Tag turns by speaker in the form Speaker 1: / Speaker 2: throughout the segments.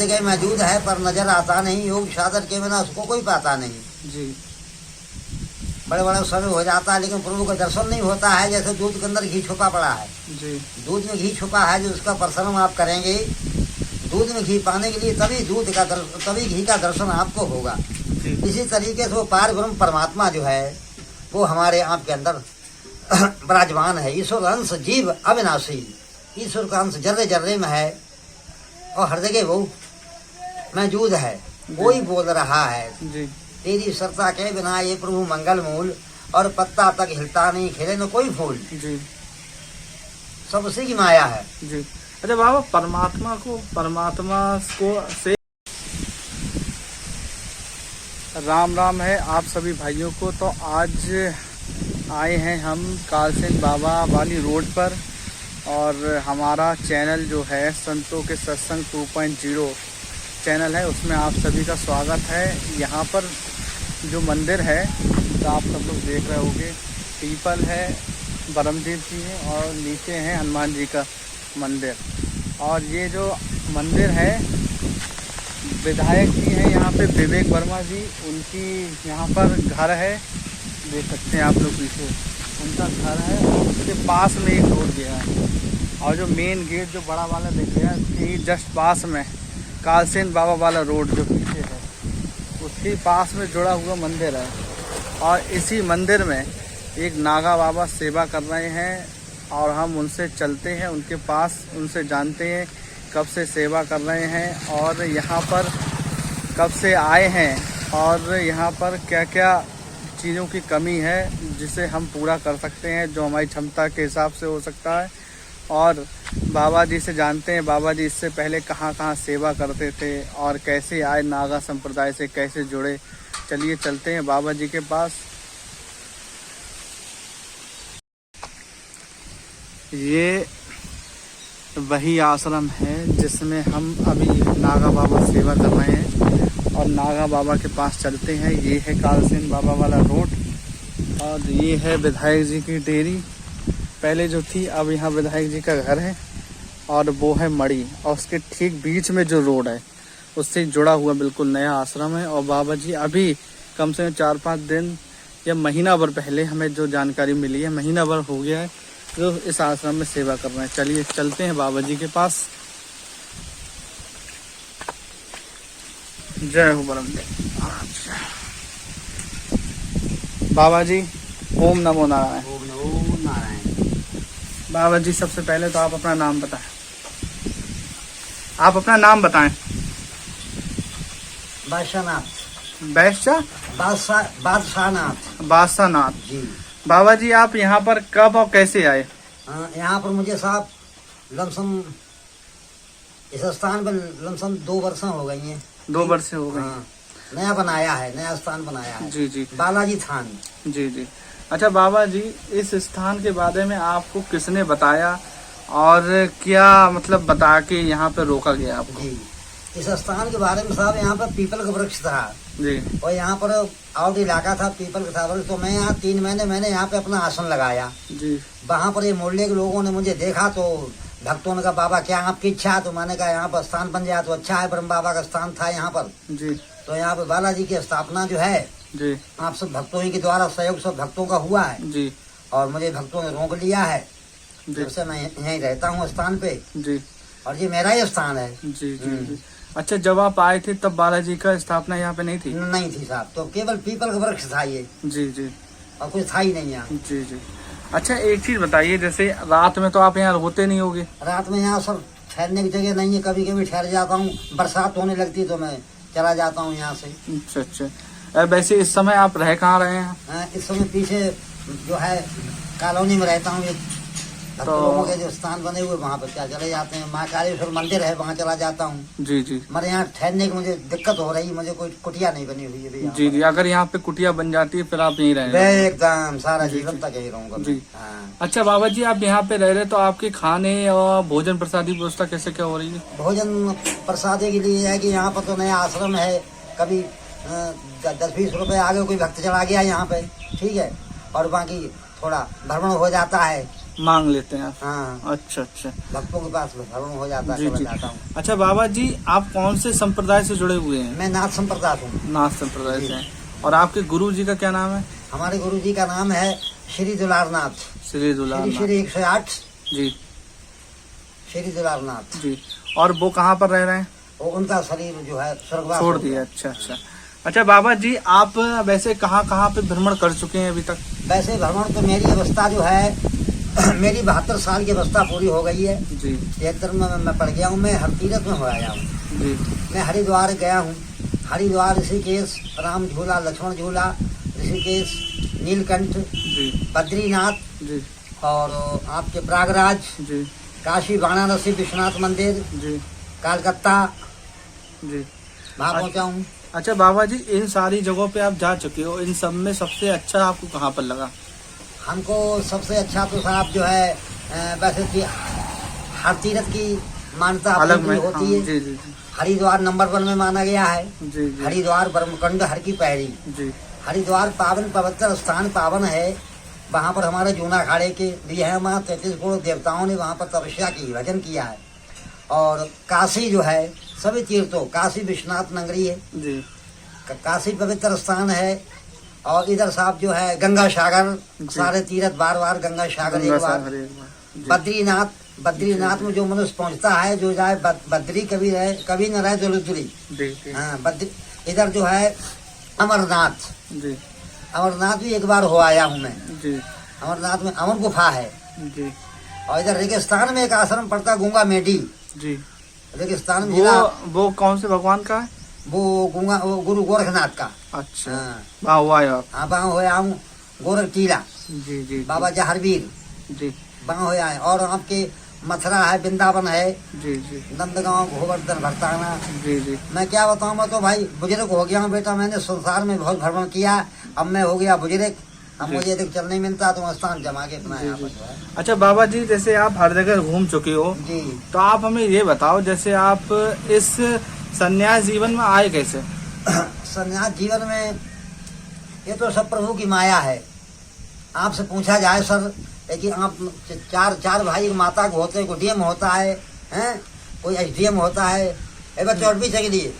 Speaker 1: जगह मौजूद है पर नजर आता नहीं। योग साधन के बिना उसको कोई पाता नहीं
Speaker 2: जी।
Speaker 1: बड़े बड़े समय हो जाता है लेकिन प्रभु का दर्शन नहीं होता है। जैसे दूध के अंदर घी छुपा पड़ा है,
Speaker 2: जी।
Speaker 1: दूध में घी छुपा है, जो उसका परिश्रम आप करेंगे दूध में घी पाने के लिए तभी घी का दर्शन आपको होगा। इसी तरीके से वो पार ब्रह्म परमात्मा जो है वो हमारे आपके अंदर विराजमान है। ईश्वर अंश जीव अविनाशी, ईश्वर का अंश जर्रे जर्रे में है और हर जगह वो मौजूद है। कोई बोल रहा है
Speaker 2: जी।
Speaker 1: तेरी सरता के बिना ये प्रभु मंगल मूल, और पत्ता तक हिलता नहीं, खिले न कोई फूल।
Speaker 2: जी।
Speaker 1: सब उसी की माया है।
Speaker 2: जी। अच्छा बाबा, परमात्मा को से राम राम है आप सभी भाइयों को। तो आज आए हैं हम कालसेन बाबा वाली रोड पर, और हमारा चैनल जो है संतों के सत्संग 2.0 चैनल है, उसमें आप सभी का स्वागत है। यहाँ पर जो मंदिर है तो आप सब लोग देख रहे होंगे, पीपल है, ब्रह्मदेव जी है और नीचे है हनुमान जी का मंदिर। और ये जो मंदिर है, विधायक जी हैं यहाँ पे विवेक वर्मा जी, उनकी यहाँ पर घर है, देख सकते हैं आप लोग पीछे उनका घर है। और उसके पास में एक रोड गया है, और जो मेन गेट जो बड़ा वाला दिख गया है जस्ट पास में कालसेन बाबा वाला रोड जो पीछे है, उसके पास में जुड़ा हुआ मंदिर है। और इसी मंदिर में एक नागा बाबा सेवा कर रहे हैं, और हम उनसे चलते हैं उनके पास, उनसे जानते हैं कब से सेवा कर रहे हैं और यहाँ पर कब से आए हैं, और यहाँ पर क्या क्या चीज़ों की कमी है जिसे हम पूरा कर सकते हैं, जो हमारी क्षमता के हिसाब से हो सकता है। और बाबा जी से जानते हैं बाबा जी इससे पहले कहाँ कहाँ सेवा करते थे और कैसे आए, नागा संप्रदाय से कैसे जुड़े। चलिए चलते हैं बाबा जी के पास। ये वही आश्रम है जिसमें हम अभी नागा बाबा सेवा कर रहे हैं, और नागा बाबा के पास चलते हैं। ये है कालसेन बाबा वाला रोड, और ये है विधायक जी की डेयरी पहले जो थी, अब यहाँ विधायक जी का घर है, और वो है मड़ी, और उसके ठीक बीच में जो रोड है उससे जुड़ा हुआ बिल्कुल नया आश्रम है। और बाबा जी अभी कम से कम 4-5 दिन या महीना भर पहले हमें जो जानकारी मिली है, महीना भर हो गया है जो इस आश्रम में सेवा कर रहे हैं। चलिए चलते हैं बाबा जी के पास। जय हो ब्रह्मदेव। बाबा जी ओम नमो नारायण।
Speaker 1: ओम नमो नारायण।
Speaker 2: बाबा जी सबसे पहले तो आप अपना नाम बताएं। आप अपना नाम बताएं।
Speaker 1: बादशाहनाथ।
Speaker 2: बैशा
Speaker 1: बादशाहनाथ।
Speaker 2: बादशाहनाथ
Speaker 1: जी।
Speaker 2: बाबा जी आप यहाँ पर कब और कैसे आए?
Speaker 1: यहाँ पर मुझे साहब लमसम इस स्थान पर लमसम 2 वर्ष हो गई हैं।
Speaker 2: 2 वर्ष हो गए।
Speaker 1: हाँ, नया बनाया है, नया स्थान बनाया है।
Speaker 2: जी जी।
Speaker 1: बालाजी थान।
Speaker 2: जी जी। अच्छा बाबा जी, इस स्थान के बारे में आपको किसने बताया और क्या मतलब बता के यहाँ पे रोका गया आपको?
Speaker 1: जी, इस स्थान के बारे में साहब यहाँ पर पीपल का वृक्ष था
Speaker 2: जी,
Speaker 1: और यहाँ पर आउट इलाका था, पीपल का था वृक्ष। तो मैं यहाँ 3 महीने मैंने यहाँ पे अपना आसन लगाया
Speaker 2: जी।
Speaker 1: वहाँ पर ये मोहल्ले के लोगों ने मुझे देखा, तो भक्तों ने कहा बाबा क्या आपकी इच्छा है? तो मैंने कहा यहाँ पर स्थान बन जाए तो अच्छा है। ब्रह्म बाबा का स्थान था यहाँ पर
Speaker 2: जी।
Speaker 1: तो यहाँ पर बालाजी की स्थापना जो है
Speaker 2: जी।
Speaker 1: आप सब भक्तों ही के द्वारा सहयोग सब भक्तों का हुआ है
Speaker 2: जी।
Speaker 1: और मुझे भक्तों ने रोक लिया है।
Speaker 2: जी।
Speaker 1: जब से मैं यहीं रहता हूँ स्थान पे,
Speaker 2: जी।
Speaker 1: और ये मेरा ही स्थान है।
Speaker 2: जी जी जी। अच्छा जब आप आए थे तब बालाजी का स्थापना यहाँ पे नहीं थी?
Speaker 1: नहीं थी साहब, तो केवल पीपल का वृक्ष था ये,
Speaker 2: जी जी।
Speaker 1: और कुछ था ही नहीं यहाँ।
Speaker 2: जी जी। अच्छा एक चीज बताइए, जैसे रात में तो आप यहाँ होते नहीं होगे?
Speaker 1: रात में यहाँ सब ठहरने की जगह नहीं है, कभी कभी ठहर जाता हूँ। बरसात होने लगती तो मैं चला जाता हूँ यहाँ से।
Speaker 2: अच्छा अच्छा। वैसे इस समय आप रह कहाँ रहे हैं?
Speaker 1: इस समय पीछे जो है कॉलोनी में रहता हूँ। तो लोगों के जो स्थान बने हुए वहाँ पर क्या चले जाते हैं। माँ कालेश्वर मंदिर है, वहाँ चला जाता हूँ।
Speaker 2: जी जी।
Speaker 1: मगर यहाँ ठहरने की मुझे दिक्कत हो रही है, मुझे कोई कुटिया नहीं बनी हुई है।
Speaker 2: जी जी। अगर यहाँ पे कुटिया बन जाती है फिर आप यहीं रहेंगे?
Speaker 1: एकदम सारा जीवन तक यही रहूंगा
Speaker 2: जी।
Speaker 1: हाँ।
Speaker 2: अच्छा बाबा जी, आप यहाँ पे रह रहे तो आपके खाने और भोजन प्रसादी व्यवस्था कैसे क्या हो रही है?
Speaker 1: भोजन प्रसादी के लिए है कि यहाँ पर तो नया आश्रम है, कभी 10-20 रुपए आगे कोई भक्त चला गया यहाँ पे, ठीक है, और बाकी थोड़ा भ्रमण हो जाता है।
Speaker 2: मांग लेते हैं आप।
Speaker 1: हाँ,
Speaker 2: अच्छा अच्छा
Speaker 1: भक्तों के पास भ्रमण हो जाता
Speaker 2: जी
Speaker 1: है,
Speaker 2: जी।
Speaker 1: जाता हूँ।
Speaker 2: अच्छा बाबा जी, आप कौन से संप्रदाय से जुड़े हुए हैं?
Speaker 1: मैं नाथ संप्रदाय हूँ।
Speaker 2: नाथ संप्रदाय
Speaker 1: जी।
Speaker 2: से हैं। और आपके गुरु जी का क्या नाम है?
Speaker 1: हमारे गुरु जी का नाम है श्री दुलारनाथ।
Speaker 2: श्री दुलार
Speaker 1: श्री श्री 108
Speaker 2: जी
Speaker 1: श्री दुलारनाथ।
Speaker 2: जी। और वो कहाँ पर रह रहे हैं?
Speaker 1: वो उनका शरीर जो है स्वर्गवास
Speaker 2: छोड़
Speaker 1: हो
Speaker 2: दिया।
Speaker 1: गया।
Speaker 2: अच्छा अच्छा। अच्छा बाबा जी, आप वैसे कहाँ कहाँ पे भ्रमण कर चुके हैं अभी तक?
Speaker 1: वैसे भ्रमण तो मेरी अवस्था जो है मेरी 72 साल की अवस्था पूरी हो गई है।
Speaker 2: जी
Speaker 1: 73 में मैं पड़ गया हूँ। मैं हर तीरथ में हो आया हूँ।
Speaker 2: जी
Speaker 1: मैं हरिद्वार गया हूँ। हरिद्वार, ऋषिकेश, राम झूला, लक्ष्मण झूला, ऋषिकेश, नीलकंठ,
Speaker 2: जी
Speaker 1: बद्रीनाथ
Speaker 2: जी
Speaker 1: और आपके प्रयागराज,
Speaker 2: जी
Speaker 1: काशी, वाराणसी, विश्वनाथ मंदिर,
Speaker 2: जी
Speaker 1: कलकत्ता,
Speaker 2: जी।
Speaker 1: वहाँ पहुँचा हूँ।
Speaker 2: अच्छा बाबा जी, इन सारी जगहों पे आप जा चुके हो, इन सब में सबसे अच्छा आपको कहाँ पर लगा?
Speaker 1: हमको सबसे अच्छा तो साहब जो है वैसे कि हर तीर्थ की मान्यता
Speaker 2: अलग
Speaker 1: अपनी
Speaker 2: में
Speaker 1: होती
Speaker 2: हाँ,
Speaker 1: है।
Speaker 2: जी जी जी
Speaker 1: हरिद्वार नंबर 1 में माना गया है।
Speaker 2: जी जी
Speaker 1: हरिद्वार ब्रह्मकुंड हर की पैरी।
Speaker 2: जी
Speaker 1: हरिद्वार पावन पवित्र स्थान पावन है। वहाँ पर हमारे जूना अखाड़े के लिए है, वहाँ 33 करोड़ देवताओं ने वहाँ पर तपस्या की, भजन किया है। और काशी जो है सभी तीर्थों, काशी विश्वनाथ नगरी है,
Speaker 2: जी
Speaker 1: काशी पवित्र स्थान है। और इधर साहब जो है गंगा सागर, सारे तीर्थ बार बार गंगा सागर एक बार।
Speaker 2: जी
Speaker 1: बद्रीनाथ, बद्रीनाथ में जो मनुष्य पहुंचता है, जो जाए बद्री कभी रहे, कभी न रहे दलुदरी।
Speaker 2: जी
Speaker 1: हाँ, बद्री। इधर जो है अमरनाथ,
Speaker 2: जी
Speaker 1: अमरनाथ भी एक बार हो आया हूँ मैं।
Speaker 2: जी
Speaker 1: अमरनाथ में अमर गुफा है।
Speaker 2: जी
Speaker 1: और इधर रेगिस्तान में एक आश्रम पड़ता, गूंगा मेडी।
Speaker 2: जी।
Speaker 1: रेगिस्तान में जिला,
Speaker 2: वो कौन से भगवान का है?
Speaker 1: वो गूंगा, वो गुरु गोरखनाथ का।
Speaker 2: अच्छा,
Speaker 1: हाँ,
Speaker 2: वहाँ हुआ है आप?
Speaker 1: हाँ, वहाँ होया हूँ। गोरख टीला,
Speaker 2: जी जी
Speaker 1: बाबा जहरवीर,
Speaker 2: जी
Speaker 1: वहाँ होया है। और आपके मथुरा है, वृंदावन है,
Speaker 2: जी जी
Speaker 1: नंदगांव, गोवर्धन, भरताना।
Speaker 2: जी जी
Speaker 1: मैं क्या बताऊँ, मैं तो भाई बुजुर्ग हो गया हूँ बेटा। मैंने संसार में बहुत भ्रमण किया। अब मैं हो गया बुजुर्ग। अब
Speaker 2: जी।
Speaker 1: मुझे देख चल नहीं मिलता, तो स्थान जमा के अपना
Speaker 2: जी,
Speaker 1: यहाँ
Speaker 2: जी।
Speaker 1: पर जो है।
Speaker 2: अच्छा बाबा जी, जैसे आप हर जगह घूम चुके हो,
Speaker 1: जी।
Speaker 2: तो आप हमें ये बताओ, जैसे आप इस संन्यास जीवन में आए कैसे?
Speaker 1: संन्यास जीवन में ये तो सब प्रभु की माया है। आपसे पूछा जाए सर, लेकिन आप चार भाई एक माता को होते हैं। कोई डीएम होता है, हैं? कोई एसडीएम होता है, एक बार 24 के लिए,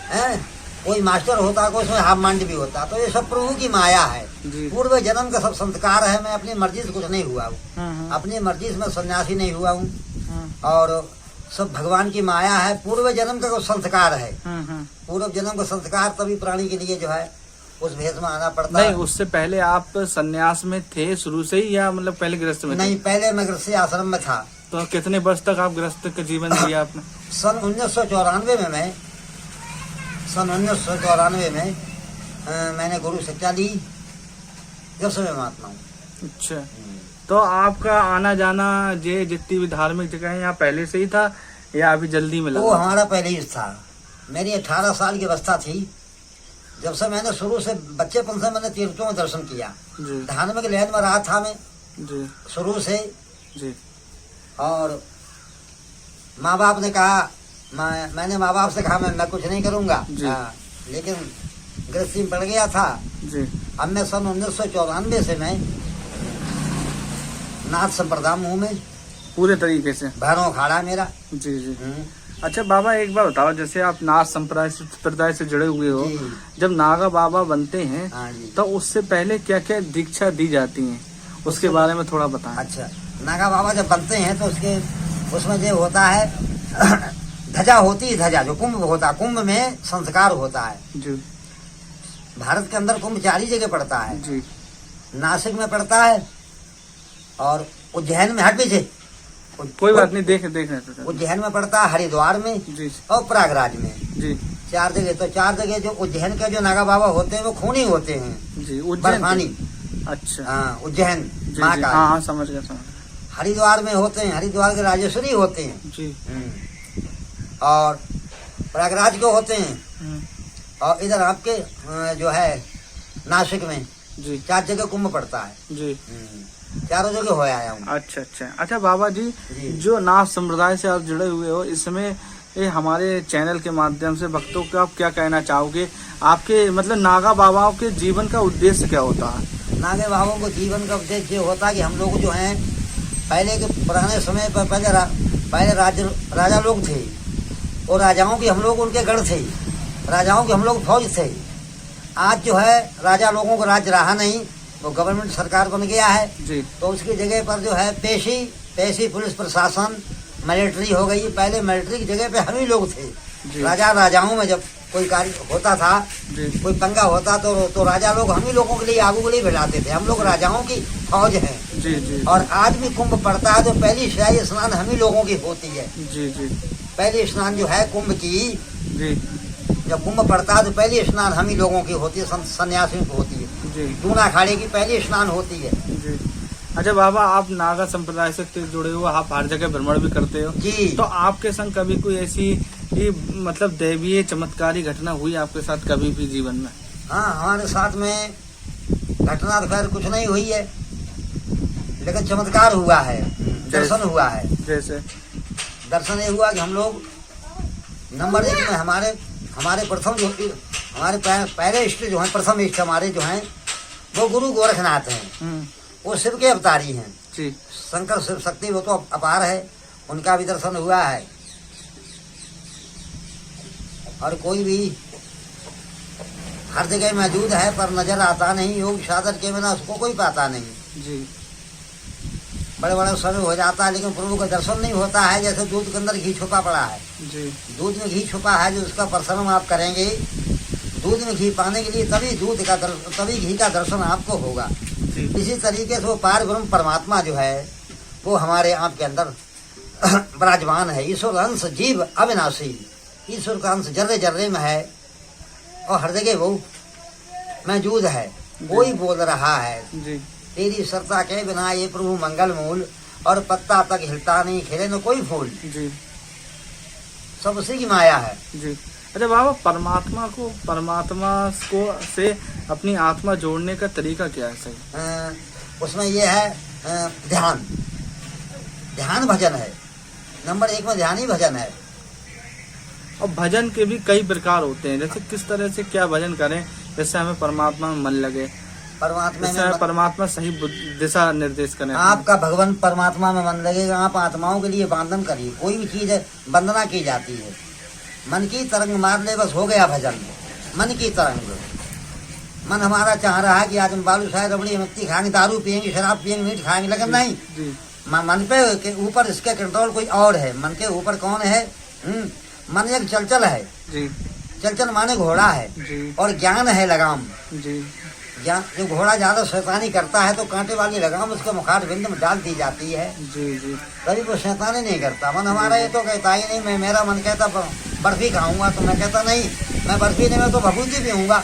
Speaker 1: हैं? कोई मास्टर होता है, कोई उसमें हाफ मांड भी होता है। तो ये सब प्रभु की माया है।
Speaker 2: जी।
Speaker 1: पूर्व जन्म का सब संस्कार है। मैं अपनी मर्जी से कुछ नहीं हुआ हूँ। अपनी मर्जी से मैं सन्यासी नहीं हुआ हूँ। और सब भगवान की माया है। पूर्व जन्म का कुछ संस्कार है। पूर्व जन्म का संस्कार तभी प्राणी के लिए जो है उस भेष में आना पड़ता
Speaker 2: नहीं,
Speaker 1: है।
Speaker 2: उससे पहले आप सन्यास में थे शुरू से ही, या मतलब पहले गृहस्थ में थे?
Speaker 1: नहीं, पहले मैं गृहस्थी आश्रम में था।
Speaker 2: तो कितने वर्ष तक आप गृहस्थ का जीवन जिया आपने?
Speaker 1: सन 1994 में मैं, सन 1994 में मैंने गुरु शिक्षा ली। जब से मैं महात्मा हूँ।
Speaker 2: अच्छा, तो आपका आना जाना ये जितनी भी धार्मिक जगह है, यहाँ पहले से ही था या अभी जल्दी में
Speaker 1: वो
Speaker 2: लगा?
Speaker 1: हमारा पहले ही था। मेरी 18 साल की अवस्था थी जब से मैंने शुरू से, बच्चेपन से मैंने तीर्थों में दर्शन किया।
Speaker 2: जी
Speaker 1: धार्मिक लहर में रहा था मैं
Speaker 2: जी
Speaker 1: शुरू से।
Speaker 2: जी
Speaker 1: और माँ बाप ने कहा, मैंने माँ बाप से कहा मैं कुछ नहीं करूँगा। लेकिन गृहस्थी में पड़ गया था।
Speaker 2: जी।
Speaker 1: अब मैं सन 1994 से मैं नाथ संप्रदाय हूँ। मैं
Speaker 2: पूरे तरीके से
Speaker 1: भैरव अखाड़ा मेरा।
Speaker 2: जी जी। अच्छा बाबा, एक बार बताओ, जैसे आप नाथ संप्रदाय से जुड़े हुए हो,
Speaker 1: जी।
Speaker 2: जब नागा बाबा बनते हैं
Speaker 1: हाँ जी।
Speaker 2: तो उससे पहले क्या क्या दीक्षा दी जाती है, उसके बारे में थोड़ा बताएं।
Speaker 1: अच्छा, नागा बाबा जब बनते हैं तो उसमें जो होता है ध्वजा होती है। ध्वजा जो कुंभ होता है, कुंभ में संस्कार होता है।
Speaker 2: जी।
Speaker 1: भारत के अंदर कुंभ 4 ही जगह पड़ता है।
Speaker 2: जी।
Speaker 1: नासिक में पड़ता है, और उज्जैन में, हट पीछे,
Speaker 2: कोई बात नहीं, देख रहे थे।
Speaker 1: उज्जैन में पड़ता है, हरिद्वार में
Speaker 2: जी
Speaker 1: और प्रयागराज में।
Speaker 2: जी।
Speaker 1: 4 जगह। तो 4 जगह जो उज्जैन के जो नागा बाबा होते हैं वो खूनी होते हैं।
Speaker 2: जी। उज्जैन।
Speaker 1: बर्फानी।
Speaker 2: अच्छा।
Speaker 1: हाँ, उज्जैन
Speaker 2: जी जी।
Speaker 1: महाकाल।
Speaker 2: हाँ, समझ गया।
Speaker 1: हरिद्वार में होते हैं, हरिद्वार के राजेश्वरी होते हैं।
Speaker 2: जी।
Speaker 1: और प्रयागराज के होते हैं। और इधर आपके जो है नासिक में
Speaker 2: जी
Speaker 1: 4 जगह कुंभ पड़ता है।
Speaker 2: जी।
Speaker 1: 4 जगह हो आया हूँ।
Speaker 2: अच्छा अच्छा। अच्छा बाबा जी,
Speaker 1: जी।
Speaker 2: जो नाथ संप्रदाय से आप जुड़े हुए हो, इसमें ये हमारे चैनल के माध्यम से भक्तों को आप क्या कहना चाहोगे? आपके मतलब नागा बाबाओं के जीवन का उद्देश्य क्या होता है?
Speaker 1: नागे बाबाओं को जीवन का उद्देश्य ये होता है कि हम लोग जो हैं पहले के पुराने समय पर पहले राजा लोग थे और राजाओं की हम लोग उनके गढ़ थे, राजाओं की हम लोग फौज थे। आज जो है राजा लोगों को राज्य रहा नहीं, वो गवर्नमेंट सरकार बन गया है
Speaker 2: जी।
Speaker 1: तो उसकी जगह पर जो है पेशी पुलिस प्रशासन मिलिट्री हो गई। पहले मिलिट्री की जगह पे हम ही लोग थे। राजाओं में जब कोई कार्य होता था, कोई पंगा होता तो राजा लोग हम ही लोगों के लिए आगू के लिए भिड़ाते थे। हम लोग राजाओं की फौज हैं।
Speaker 2: जी जी।
Speaker 1: और आज भी कुंभ पड़ता है तो पहली शाही स्नान हम ही लोगों की होती है।
Speaker 2: जी जी।
Speaker 1: पहली स्नान जो है कुंभ की,
Speaker 2: जी,
Speaker 1: जब कुंभ पड़ता है तो पहली स्नान हम ही लोगों की होती है, सन्यासियों की होती है
Speaker 2: जी।
Speaker 1: दूना अखाड़े की पहली स्नान होती है
Speaker 2: जी। अच्छा बाबा, आप नागा संप्रदाय से जुड़े हुए, आप हर जगह भ्रमण भी करते हो
Speaker 1: जी।
Speaker 2: तो आपके संग कभी कोई ऐसी मतलब दैवीय चमत्कारी घटना हुई आपके साथ कभी भी जीवन में?
Speaker 1: हाँ, हमारे साथ में घटना तो खैर कुछ नहीं हुई है, लेकिन चमत्कार हुआ है, दर्शन हुआ है।
Speaker 2: जैसे
Speaker 1: दर्शन ये हुआ कि हम लोग नंबर 1 में हमारे प्रथम जो हमारे पहले इष्ट जो हैं, प्रथम इष्ट हमारे जो हैं वो गुरु गोरखनाथ हैं। वो शिव के अवतारी हैं
Speaker 2: जी।
Speaker 1: शंकर शिव शक्ति वो तो अपार है, उनका भी दर्शन हुआ है। और कोई भी हर जगह मौजूद है पर नजर आता नहीं, योग साधन के बिना उसको कोई पाता नहीं
Speaker 2: जी।
Speaker 1: बड़े बड़े समय हो जाता है लेकिन प्रभु का दर्शन नहीं होता है। जैसे दूध के अंदर घी छुपा पड़ा है
Speaker 2: जी।
Speaker 1: दूध में घी छुपा है, जो उसका परिश्रम आप करेंगे दूध में घी पाने के लिए तभी घी का दर्शन आपको होगा। इसी तरीके से वो पार ब्रह्म परमात्मा जो है वो हमारे आपके अंदर विराजमान है। ईश्वर अंश जीव अविनाशी, ईश्वर का अंश जर्रे जर्रे में है और हर जगह वो मौजूद है। कोई बोल रहा है
Speaker 2: जी।
Speaker 1: तेरी सरता के बिना ये प्रभु मंगल मूल, और पत्ता तक हिलता नहीं खिले न कोई फूल।
Speaker 2: जी।
Speaker 1: सब उसी की माया है
Speaker 2: जी। अच्छा बाबा, परमात्मा को से अपनी आत्मा जोड़ने का तरीका क्या है सही?
Speaker 1: उसमें ये है ध्यान भजन है। नंबर 1 में ध्यान ही भजन है।
Speaker 2: और भजन के भी कई प्रकार होते हैं, जैसे किस तरह से क्या भजन करें जैसे हमें परमात्मा में मन लगे, परमात्मा सही दिशा निर्देश करें।
Speaker 1: आपका भगवान परमात्मा में मन लगेगा, आप आत्माओं के लिए वंदन करिए। कोई भी चीज है वंदना की जाती है। मन की तरंग मार ले बस हो गया भजन। मन की तरंग, मन हमारा चाह रहा है कि आज हम बालू शायद रबड़ी मिट्टी खाएंगे, दारू पियेंगे, शराब पियेंगे, मीट खाएंगे, लेकिन नहीं। मन पे के ऊपर इसके कंट्रोल कोई और है। मन के ऊपर कौन है? मन एक चलचल है
Speaker 2: जी।
Speaker 1: चलचल माने घोड़ा है
Speaker 2: जी।
Speaker 1: और ज्ञान है लगाम
Speaker 2: जी।
Speaker 1: ज्ञान, जो घोड़ा ज्यादा शैतानी करता है तो कांटे वाली लगाम उसके मुखार बिंद में डाल दी जाती है।
Speaker 2: जी जी।
Speaker 1: कभी वो शैतानी नहीं करता। मन हमारा ये तो कहता ही नहीं। मेरा मन कहता बर्फी खाऊंगा तो मैं कहता नहीं, मैं बर्फी नहीं, मैं तो भभूति पीऊंगा।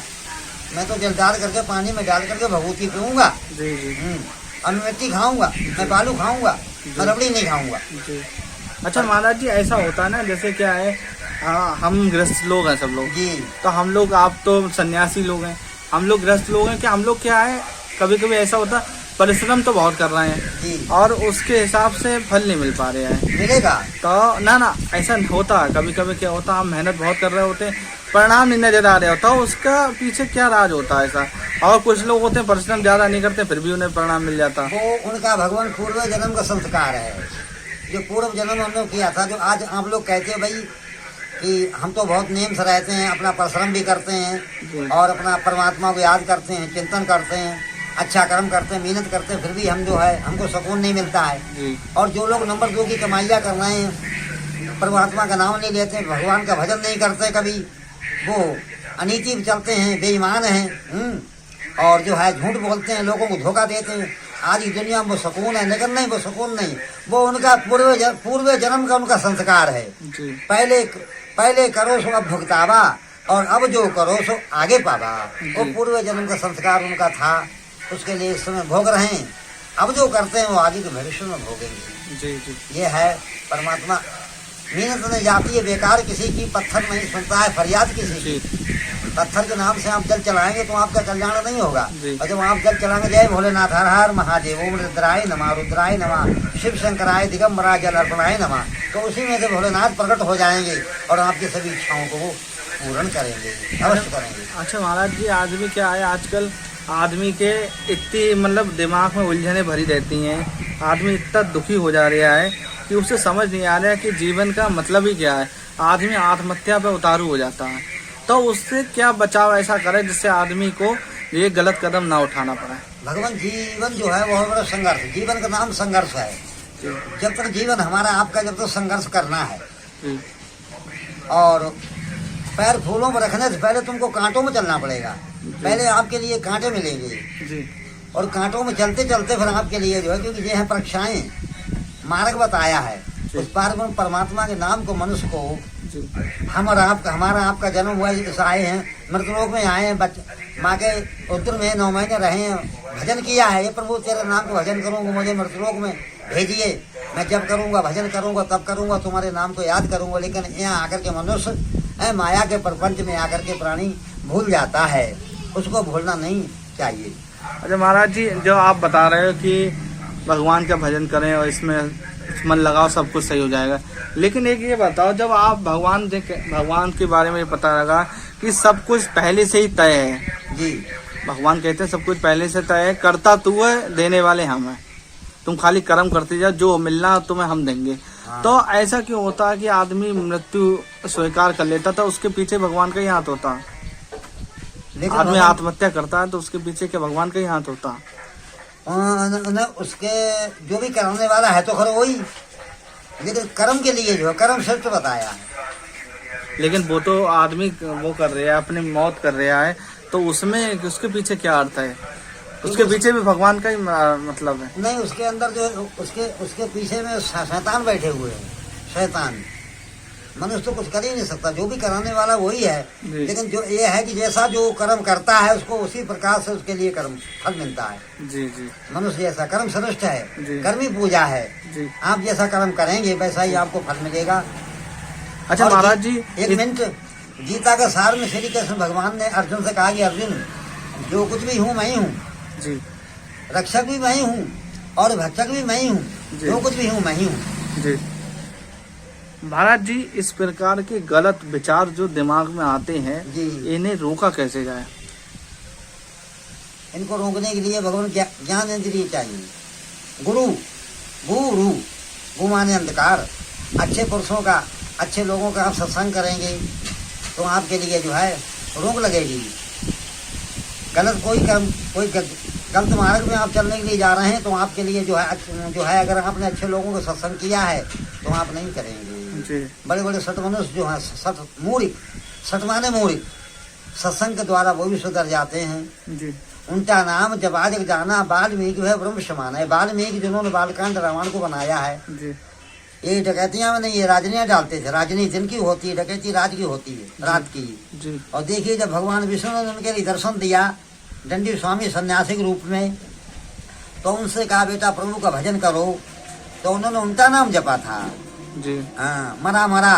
Speaker 1: मैं तो जल डाल करके पानी में डाल करके भभूति पीऊंगा।
Speaker 2: जी जी।
Speaker 1: और मैं मिट्टी खाऊंगा, मैं बालू खाऊंगा, मैं रबड़ी नहीं खाऊंगा।
Speaker 2: अच्छा महाराज जी, ऐसा होता है ना, जैसे क्या है, हम गृहस्थ लोग हैं सब लोग
Speaker 1: जी।
Speaker 2: तो हम लोग, आप तो सन्यासी लोग हैं, हम लोग गृहस्थ लोग हैं, कि हम लोग क्या है कभी कभी ऐसा होता परिश्रम तो बहुत कर रहे हैं
Speaker 1: जी।
Speaker 2: और उसके हिसाब से फल नहीं मिल पा रहे हैं।
Speaker 1: मिलेगा
Speaker 2: तो ना ऐसा होता है। कभी कभी क्या होता है, हम मेहनत बहुत कर रहे होते हैं, परिणाम नहीं नजर आ रहे होता, उसका पीछे क्या राज होता है ऐसा? और कुछ लोग होते हैं परिश्रम ज्यादा नहीं करते फिर भी उन्हें परिणाम मिल जाता।
Speaker 1: वो उनका भगवान पूर्व जन्म का संस्कार है, जो पूर्व जन्म हमने किया था। जो आज आप लोग कहते हैं भाई कि हम तो बहुत नियम से रहते हैं, अपना परिश्रम भी करते हैं और अपना परमात्मा को याद करते हैं, चिंतन करते हैं, अच्छा कर्म करते हैं, मेहनत करते हैं, फिर भी हम जो है हमको सुकून नहीं मिलता है। और जो लोग नंबर 2 की कमाइयाँ कर रहे हैं, परमात्मा का नाम नहीं लेते, भगवान का भजन नहीं करते, कभी वो अनीति चलते हैं, बेईमान हैं और जो है झूठ बोलते हैं, लोगों को धोखा देते हैं। आज की दुनिया में वो सुकून है, लेकिन नहीं, वो सुकून नहीं, वो उनका पूर्व जन्म का उनका संस्कार है। पहले करो सो अब भुगतावा और अब जो करो सो आगे पावा। वो पूर्व जन्म का संस्कार उनका था, उसके लिए इस समय भोग रहे हैं। अब जो करते हैं वो आगे के भविष्य में भोगेंगे।
Speaker 2: जी जी।
Speaker 1: ये है परमात्मा। मेहनत नहीं जाती है बेकार किसी की, पत्थर नहीं सुनता है फरियाद किसी की। पत्थर के नाम से आप जल चलाएंगे तो आपका कल्याण नहीं होगा। और जब आप जल चलाएंगे, जय भोलेनाथ, हर हर महादेव, ओम रुद्राय नमः, रुद्राय नमः, शिव शंकराय दिगंबराय जल अर्पणाय नमः, तो उसी में से भोलेनाथ प्रकट हो जाएंगे और आपकी सभी इच्छाओं को वो पूर्ण करेंगे, अवश्य करेंगे।
Speaker 2: अच्छा महाराज जी, आदमी क्या है, आजकल आदमी के इतनी मतलब दिमाग में उलझने भरी रहती हैं आदमी इतना दुखी हो जा रहा है कि उसे समझ नहीं आ रहा है कि जीवन का मतलब ही क्या है। आदमी आत्महत्या पे उतारू हो जाता है, तो उससे क्या बचाव ऐसा करे जिससे आदमी को ये गलत कदम ना उठाना पड़े।
Speaker 1: भगवान, जीवन जो है बहुत बड़ा संघर्ष, जीवन का नाम संघर्ष है। जब तक जीवन हमारा आपका, जब तक संघर्ष करना है। और पैर फूलों पर रखने से पहले तुमको कांटों में चलना पड़ेगा। पहले आपके लिए कांटे मिलेंगे और कांटों में चलते चलते फिर आपके लिए जो है, क्योंकि ये है परीक्षाएं, मार्ग बताया है। उस पार परमात्मा के नाम को, मनुष्य को हमारा आपका जन्म हुआ, इस आए हैं मृतलोक में आए हैं, माँ के उदर में 9 महीने रहे हैं, भजन किया है। ये प्रभु तेरे नाम को भजन करूंगा, मुझे मृतलोक में भेजिए, मैं जब करूंगा भजन करूंगा, तब करूंगा, तुम्हारे नाम को याद करूंगा। लेकिन यहाँ आकर के मनुष्य माया के प्रपंच में आकर के प्राणी भूल जाता है, उसको भूलना नहीं चाहिए।
Speaker 2: अच्छा महाराज जी, जो आप बता रहे हो कि भगवान का भजन करें और इसमें मन लगाओ, सब कुछ सही हो जाएगा, लेकिन एक ये बताओ, जब आप भगवान के बारे में पता लगा कि सब कुछ पहले से ही तय है
Speaker 1: जी,
Speaker 2: भगवान कहते हैं सब कुछ पहले से तय है, करता तू है, देने वाले हम हैं, तुम खाली कर्म करते जाओ, जो मिलना तुम्हें हम देंगे।
Speaker 1: हाँ।
Speaker 2: तो ऐसा क्यों होता है कि आदमी मृत्यु स्वीकार कर लेता था, उसके पीछे भगवान का ही हाथ होता है? आदमी आत्महत्या करता है तो उसके पीछे क्या भगवान का ही हाथ होता है?
Speaker 1: उसके जो भी कराने वाला है तो खैर वही, लेकिन कर्म के लिए जो है, कर्म श्रेष्ठ बताया है।
Speaker 2: लेकिन वो तो आदमी वो कर रहा है, अपनी मौत कर रहा है, तो उसमें उसके पीछे क्या अर्थ है? उसके पीछे भी भगवान का ही मतलब है?
Speaker 1: नहीं, उसके अंदर जो उसके पीछे में शैतान बैठे हुए हैं। शैतान, मनुष्य तो कुछ कर ही नहीं सकता, जो भी कराने वाला वही है। लेकिन जो ये है कि जैसा जो कर्म करता है उसको उसी प्रकार से उसके लिए कर्म फल मिलता है।
Speaker 2: जी जी,
Speaker 1: मनुष्य जैसा कर्म श्रेष्ठ है, कर्मी पूजा है जी। आप जैसा कर्म करेंगे वैसा ही आपको फल मिलेगा।
Speaker 2: अच्छा महाराज जी,
Speaker 1: एक मिनट, गीता का सार में श्री कृष्ण भगवान ने अर्जुन से कहा कि अर्जुन, जो कुछ भी हूँ मैं ही हूँ
Speaker 2: जी,
Speaker 1: रक्षक भी मैं ही हूँ और भक्षक भी मैं ही हूँ, जो कुछ भी हूँ मैं ही हूँ
Speaker 2: जी। महाराज जी, इस प्रकार के गलत विचार जो दिमाग में आते हैं, इन्हें रोका कैसे जाए?
Speaker 1: इनको रोकने के लिए भगवान ज्ञान इंद्रिय चाहिए। गुरु माने अंधकार। अच्छे पुरुषों का, अच्छे लोगों का आप सत्संग करेंगे तो आपके लिए जो है रोक लगेगी। गलत कोई गलत मार्ग में आप चलने के लिए जा रहे हैं तो आपके लिए जो है अगर आपने अच्छे लोगों को सत्संग किया है तो आप नहीं करेंगे। बड़े बड़े सत मनुष्य जो है, सतमाने मूर्ख सत्संग के द्वारा वो भी सुधर जाते हैं जी। उनका नाम जब आज जाना, वाल्मीकि है ब्रह्म समान है। वाल्मीकि जिन्होंने बालकांड रावण को बनाया है जी। ये डकैतियां में नहीं, ये राजनियां डालते थे। राजनी जिनकी होती है, डकैती राज की होती है, रात की जी। और देखिए जब भगवान विष्णु ने उनके लिए दर्शन दिया दंडी स्वामी सन्यासी के रूप में, तो उनसे कहा बेटा प्रभु का भजन करो, तो उन्होंने उनका नाम जपा था जी। हाँ, मरा मरा,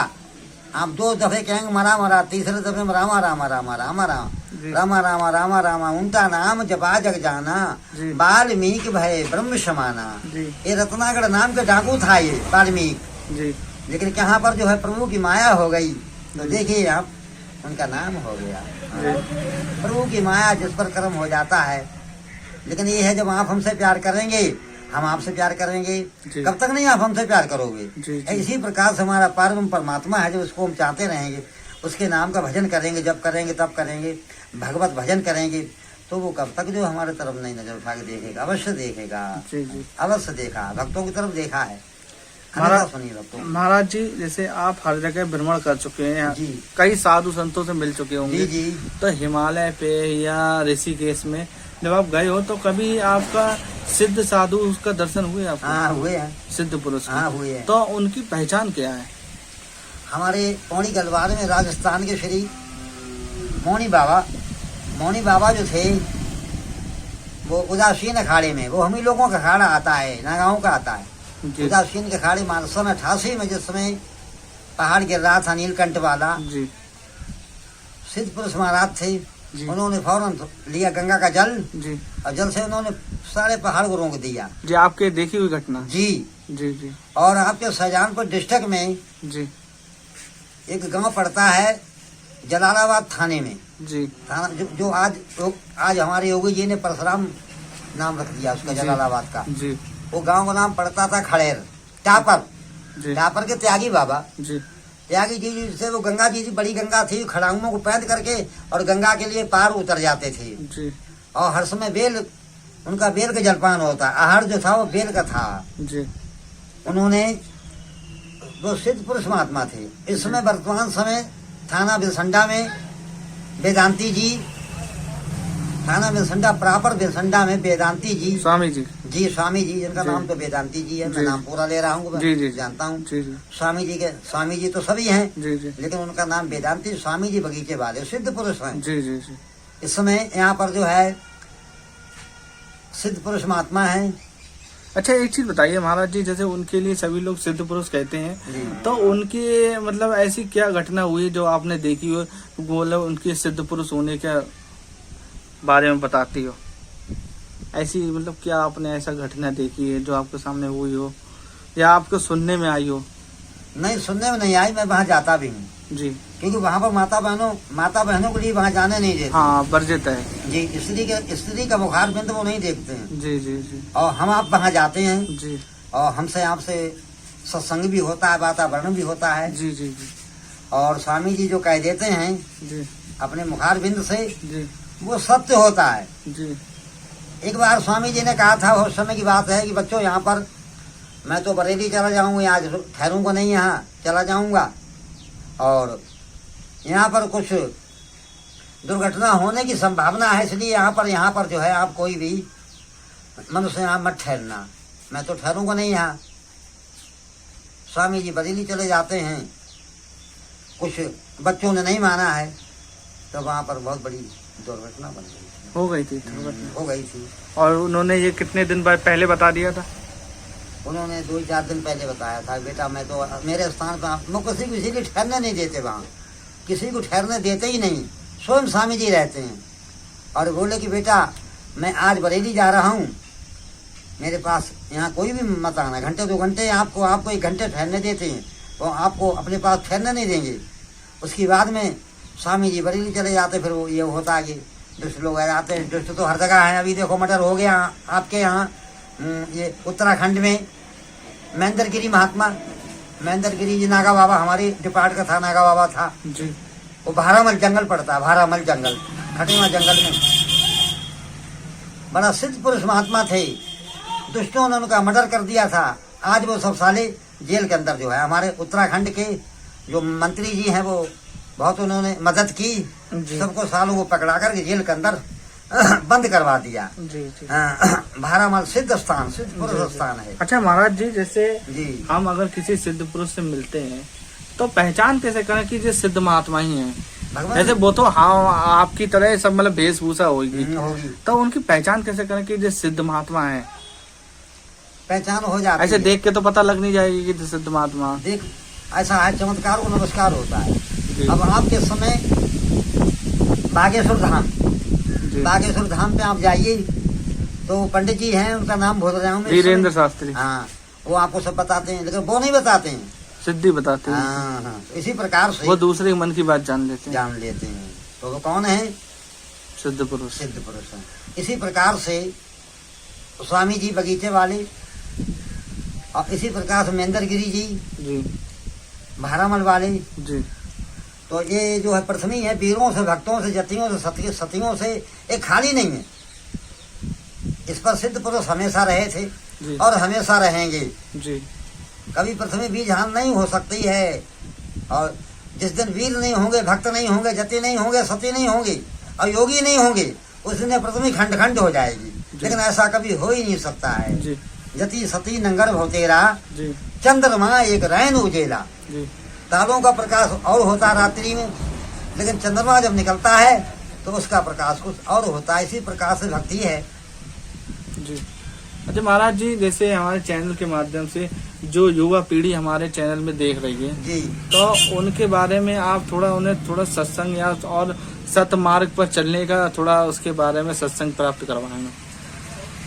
Speaker 1: आप 2 दफे कहेंगे मरा मरा, तीसरे दफे में रामा रामा रामा रामा रामा रामा रामा रामा, उनका नाम जपा जग जाना, वाल्मीकि भय ब्रह्म समाना। ये रत्नागढ़ नाम का डाकू था ये वाल्मीकि, लेकिन यहाँ पर जो है प्रभु की माया हो गई, तो देखिए आप उनका नाम हो गया। प्रभु की माया जिस पर कर्म हो जाता है। लेकिन ये है जब आप हमसे प्यार करेंगे, हम आपसे प्यार करेंगे, कब तक नहीं आप हमसे प्यार करोगे? इसी प्रकार से हमारा पारम परमात्मा है, जो उसको हम चाहते रहेंगे, उसके नाम का भजन करेंगे, जब करेंगे तब करेंगे, भगवत भजन करेंगे, तो वो कब तक जो हमारे तरफ नहीं नजर उठा के देखेगा? अवश्य देखेगा, अवश्य देखा, भक्तों की तरफ देखा है।
Speaker 2: महाराज जी, जैसे आप हर जगह भ्रमण कर चुके हैं, कई साधु संतों से मिल चुके होंगे जी। तो हिमालय पे या ऋषिकेश में जब आप गए हो तो कभी आपका सिद्ध साधु उसका दर्शन हुए आपको?
Speaker 1: हाँ, हुए हैं।
Speaker 2: सिद्ध पुरुष?
Speaker 1: हाँ, हुए हैं।
Speaker 2: तो उनकी पहचान क्या है?
Speaker 1: हमारे पौड़ी गलवार में राजस्थान के श्री मौनी बाबा जो थे, वो उदासीन अखाड़े में, वो हम ही लोगों का अखाड़ा आता है, नागांव का आता है। उदासीन के अखाड़े में 1988 में जिस समय पहाड़ गिर रहा था नीलकंठ वाला, सिद्ध पुरुष महाराज थे, उन्होंने फौरन लिया गंगा का जल जी, और जल से उन्होंने सारे पहाड़ को रोक दिया
Speaker 2: जी। आपके देखी हुई घटना
Speaker 1: जी
Speaker 2: जी जी।
Speaker 1: और आपके शाहजहानपुर डिस्ट्रिक्ट में जी एक गांव पड़ता है जलालाबाद थाने में जी। थाना जो आज हमारे योगी जी ने परशुराम नाम रख दिया उसका, जलालाबाद का जी। वो गांव का नाम पड़ता था खड़ेर टापर।
Speaker 2: जी
Speaker 1: टापर के त्यागी बाबा,
Speaker 2: जी
Speaker 1: त्यागी जी से वो गंगा जी बड़ी गंगा थी, खड़ाऊओं को पैद करके और गंगा के लिए पार उतर जाते थे।
Speaker 2: जी
Speaker 1: और हर समय बेल, उनका बेल का जलपान होता, आहार जो था वो बेल का था।
Speaker 2: जी
Speaker 1: उन्होंने वो सिद्ध पुरुष महात्मा थे। इस समय वर्तमान समय थाना बिलसंडा में वेदांती जी, थाना बिलसंडा प्रॉपर बिलसंडा में वेदांती जी
Speaker 2: स्वामी जी।
Speaker 1: जी, स्वामी जी, जिनका
Speaker 2: जी।
Speaker 1: नाम तो वेदांती जी है, मैं
Speaker 2: जी।
Speaker 1: नाम पूरा ले रहा हूँ,
Speaker 2: जी जी
Speaker 1: जानता हूँ।
Speaker 2: जी जी
Speaker 1: स्वामी जी तो सभी हैं,
Speaker 2: जी जी
Speaker 1: लेकिन उनका नाम वेदांती स्वामी जी बगीचे वाले सिद्ध पुरुष हैं।
Speaker 2: जी जी जी।
Speaker 1: इस समय यहाँ पर जो है सिद्ध पुरुष महात्मा है।
Speaker 2: अच्छा एक चीज बताइए महाराज जी, जैसे उनके लिए सभी लोग सिद्ध पुरुष कहते हैं,
Speaker 1: जी।
Speaker 2: तो उनके मतलब ऐसी क्या घटना हुई जो आपने देखी हो, मतलब उनके सिद्ध पुरुष होने के बारे में बताती हो? ऐसी मतलब क्या आपने ऐसा घटना देखी है जो आपके सामने हुई हो या आपको सुनने में आई हो?
Speaker 1: नहीं, सुनने में नहीं आई, मैं वहाँ जाता भी हूँ,
Speaker 2: जी।
Speaker 1: क्योंकि वहाँ पर माता बहनों के लिए वहाँ जाने नहीं देते।
Speaker 2: हाँ, वर्जित है
Speaker 1: जी, स्त्री का मुखार बिंद वो नहीं देखते हैं।
Speaker 2: जी जी जी
Speaker 1: और हम आप वहाँ जाते हैं
Speaker 2: जी
Speaker 1: और हमसे आपसे सत्संग भी होता है, वातावरण भी होता है।
Speaker 2: जी जी जी
Speaker 1: और स्वामी जी जो कह देते हैं
Speaker 2: जी
Speaker 1: अपने मुखार बिंद से,
Speaker 2: जी
Speaker 1: वो सत्य होता है।
Speaker 2: जी
Speaker 1: एक बार स्वामी जी ने कहा था, उस समय की बात है, कि बच्चों यहाँ पर मैं तो बरेली चला जाऊंगा, आज ठहरूंगा नहीं, यहाँ चला जाऊंगा और यहाँ पर कुछ दुर्घटना होने की संभावना है, इसलिए यहाँ पर जो है आप कोई भी मनुष्य यहाँ मत ठहरना। मैं तो ठहरूंगा नहीं यहाँ। स्वामी जी बरेली चले जाते हैं, कुछ बच्चों ने नहीं माना है, तो वहाँ पर बहुत बड़ी दुर्घटना बन गई,
Speaker 2: हो गई थी दुर्घटना।
Speaker 1: हो गई थी।
Speaker 2: और उन्होंने ये कितने दिन बाद पहले बता दिया था?
Speaker 1: उन्होंने 2-4 दिन पहले बताया था, बेटा मैं तो मेरे स्थान पर मैं किसी को इसीलिए ठहरने नहीं देते, वहाँ किसी को ठहरने देते ही नहीं, स्वयं स्वामी जी रहते हैं। और बोले कि बेटा मैं आज बरेली जा रहा हूँ, मेरे पास यहाँ कोई भी मत आना, घंटे 2 घंटे आपको 1 घंटे ठहरने देते हैं, वो आपको अपने पास ठहरने नहीं देंगे। उसके बाद में स्वामी जी बरेली चले जाते, फिर वो ये होता है कि दुष्ट लोग आ जाते हैं। दुष्ट तो हर जगह है, अभी देखो मर्डर हो गया आपके यहाँ, ये उत्तराखंड में महेंद्र गिरी महात्मा, महेंद्र गिरी जी नागा बाबा, हमारे डिपार्ट का था, नागा बाबा था
Speaker 2: जी।
Speaker 1: वो भारामल जंगल पड़ता है, भारामल जंगल, खटीमा जंगल में बड़ा सिद्ध पुरुष महात्मा थे। दुष्टों ने उनका मर्डर कर दिया था। आज वो सब साले जेल के अंदर जो है, हमारे उत्तराखंड के जो मंत्री जी हैं वो बहुत उन्होंने मदद की,
Speaker 2: जी।
Speaker 1: सबको सालों को पकड़ा कर जेल के अंदर बंद करवा दिया।
Speaker 2: जी जी।
Speaker 1: भारामल सिद्ध स्थान, सिद्ध पुरुष स्थान है।
Speaker 2: अच्छा महाराज जी, जैसे
Speaker 1: जी,
Speaker 2: हम अगर किसी सिद्ध पुरुष से मिलते हैं तो पहचान कैसे करें कि ये सिद्ध महात्मा ही हैं?
Speaker 1: भगवान
Speaker 2: जैसे वो तो हाँ आपकी तरह सब मतलब वेशभूषा होगी,
Speaker 1: होगी,
Speaker 2: तो उनकी पहचान कैसे करें कि ये सिद्ध महात्मा है?
Speaker 1: पहचान हो जाती
Speaker 2: ऐसे
Speaker 1: है।
Speaker 2: देख के तो पता लग नहीं जाएगी कि ये सिद्ध महात्मा।
Speaker 1: देख ऐसा है, चमत्कार को नमस्कार होता है।
Speaker 2: जी।
Speaker 1: अब आपके समय बागेश्वर धाम,
Speaker 2: जी।
Speaker 1: बागेश्वर धाम पे आप जाइए तो पंडित जी हैं, उनका नाम भूल रहा हूँ मैं इस
Speaker 2: वीरेंद्र
Speaker 1: समय।
Speaker 2: शास्त्री।
Speaker 1: हाँ, वो आपको सब बताते हैं, लेकिन वो नहीं बताते हैं।
Speaker 2: सिद्धि बताते हैं।
Speaker 1: हाँ हाँ, इसी प्रकार से
Speaker 2: वो दूसरे के मन की बात जान लेते हैं।
Speaker 1: जान लेते हैं। तो वो कौन है?
Speaker 2: सिद्ध पुरुष।
Speaker 1: सिद्ध पुरुष हैं। इसी प्रकार से स्वामी जी बगीचे वाले, और इसी प्रकार से महेंद्र गिरी जी
Speaker 2: जी
Speaker 1: भारामल वाले।
Speaker 2: जी
Speaker 1: तो ये जो है प्रथमी है, वीरों से, भक्तों से, जतियों से, सतियों से एक खाली नहीं है। इस पर सिद्ध पुरुष हमेशा रहे थे
Speaker 2: जी
Speaker 1: और हमेशा रहेंगे।
Speaker 2: जी
Speaker 1: कभी प्रथमी बीजहान नहीं हो सकती है। और जिस दिन वीर नहीं होंगे, भक्त नहीं होंगे, जति नहीं होंगे, सती नहीं होंगे और योगी नहीं होंगे, उस दिन प्रथमी खंड खंड हो जाएगी। लेकिन ऐसा कभी हो ही नहीं सकता है।
Speaker 2: जी
Speaker 1: जति सती नंगर भवतेरा,
Speaker 2: जी
Speaker 1: चंद्रमा एक रैन उजेला।
Speaker 2: जी
Speaker 1: तारों का प्रकाश और होता रात्रि में, लेकिन चंद्रमा जब निकलता है तो उसका प्रकाश कुछ और होता है। इसी प्रकार से भक्ति है।
Speaker 2: जी। अच्छा महाराज जी, जैसे हमारे चैनल के माध्यम से जो युवा पीढ़ी हमारे चैनल में देख रही है,
Speaker 1: जी,
Speaker 2: तो उनके बारे में आप उन्हें थोड़ा सत्संग या और सतमार्ग पर चलने का थोड़ा उसके बारे में सत्संग प्राप्त करवाएंगे।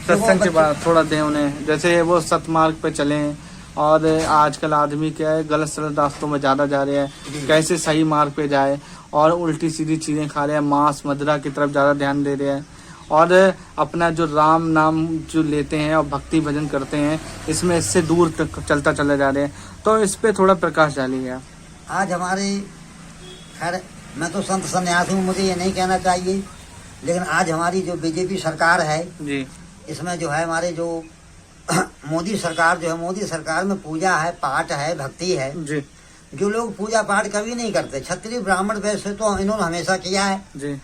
Speaker 2: सत्संग के बाद थोड़ा दें उन्हें, जैसे वो सतमार्ग पे चलें। और आजकल आदमी क्या है, गलत सलत रास्तों में ज़्यादा जा रहे हैं, कैसे सही मार्ग पे जाए, और उल्टी सीधी चीज़ें खा रहे हैं, मांस मदिरा की तरफ ज़्यादा ध्यान दे रहे हैं, और अपना जो राम नाम जो लेते हैं और भक्ति भजन करते हैं, इसमें इससे दूर तक चलता चले जा रहे हैं। तो इस पे थोड़ा प्रकाश डालिए आप।
Speaker 1: आज हमारे, खैर मैं तो संत सन्यासी हूँ, मुझे ये नहीं कहना चाहिए, लेकिन आज हमारी जो बीजेपी सरकार है
Speaker 2: जी,
Speaker 1: इसमें जो है हमारे जो मोदी सरकार जो है, मोदी सरकार में पूजा है, पाठ है, भक्ति है।
Speaker 2: जी,
Speaker 1: जो लोग पूजा पाठ कभी नहीं करते, क्षत्रिय ब्राह्मण वैसे तो इन्होंने हमेशा किया है,
Speaker 2: जी,